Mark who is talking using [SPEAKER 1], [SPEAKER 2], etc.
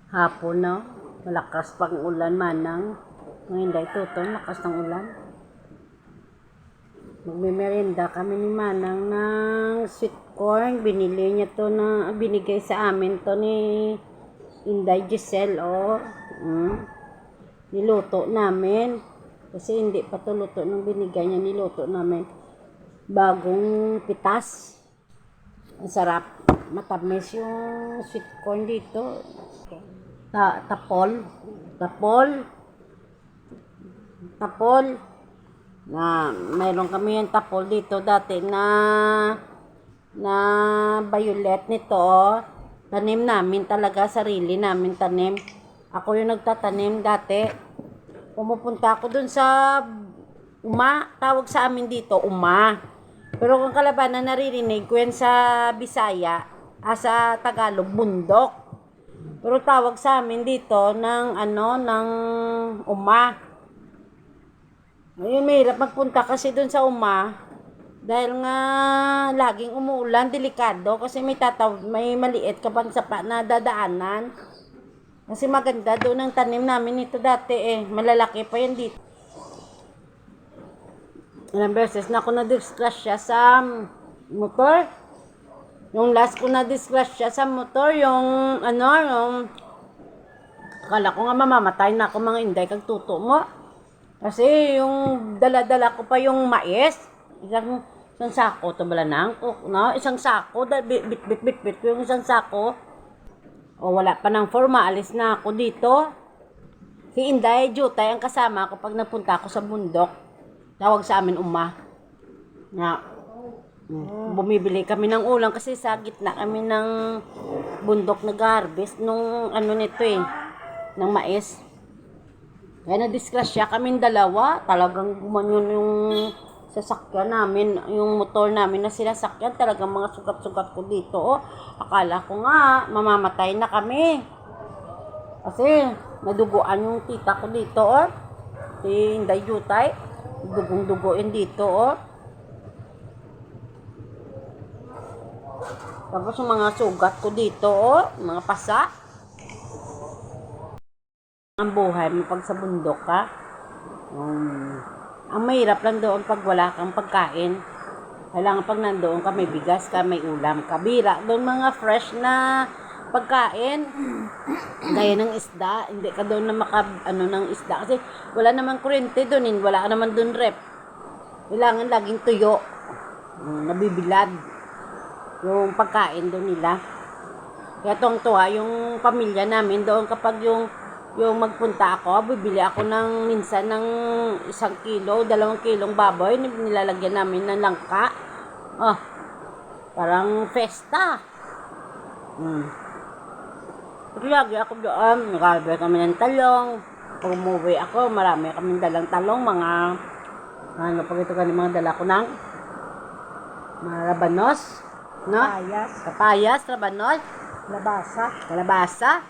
[SPEAKER 1] Hapon na, malakas pang ulan manang. Ngayon dahil tuton, lakas ng ulan. Magmemerenda kami ni Manang ng sweet corn. Binili niya to na, binigay sa amin to ni Inday Giselle, oh. Niluto namin. Kasi hindi pa to luto nung binigay niya, niluto namin. Bagong pitas. Ang sarap. Matamis yung sweet corn dito. Tapol. Na mayroon kami yung tapol dito dati na violet nito. Tanim namin talaga, sarili namin tanim. Ako yung nagtatanim dati. Pumupunta ako dun sa tawag sa amin dito, Pero kung kalabanan naririnig ko yan sa Bisaya, sa Tagalog, bundok. Pero tawag sa amin dito ng Ayun, mahirap magpunta kasi dun sa dahil nga laging umuulan, delikado kasi may maliit ka pang sapa na dadaanan. Kasi maganda doon ang tanim namin ito dati malalaki pa yan dito. Ilang beses na ako na-disgrasya sa motor. Yung last ko na-disgrasya sa motor, yung akala ko nga mamamatay na ako mga inday kag tuto mo. Kasi yung dala-dala ko pa yung mais, isang sako to balanang, no? Isang sako, bit ko yung isang sako. O wala pa ng forma, alis na ako dito. Si Inday Jutay ang kasama ko pag napunta ako sa bundok. Tawag sa amin bumibili kami ng ulam kasi sa gitna kami ng bundok nag-harvest nung nito ng mais. Kaya na-disgrasya kaming dalawa. Talagang gumanyon yung sasakyan namin, yung motor namin na sinasakyan. Talagang mga sugat-sugat ko dito. Akala ko nga, mamamatay na kami. Kasi, naduguan yung tita ko dito. Si Inday Jutay. Dugong-duguin dito. Tapos yung mga sugat ko dito. Mga pasa. Ang buhay mo pag sa bundok ka. Ang mahirap lang doon pag wala kang pagkain. Kailangan pag nandoon ka may bigas ka, may ulam ka. Bira doon mga fresh na pagkain. Gaya ng isda. Hindi ka doon na ng isda. Kasi wala naman kuryente doon. Wala naman doon rep. Kailangan laging tuyo. Nabibilad. Yung pagkain doon nila. Kaya tuwa yung pamilya namin doon kapag yung magpunta ako, bibili ako minsan ng 1 kilo, 2 kilong baboy, nilalagyan namin ng langka. Parang festa. Pero lagi ako doon, nagkabay kami ng talong. Pag umuwi ako, marami kaming dalang talong, mga dala ko ng mga rabanos, no? Kapayas, rabanos, kalabasa.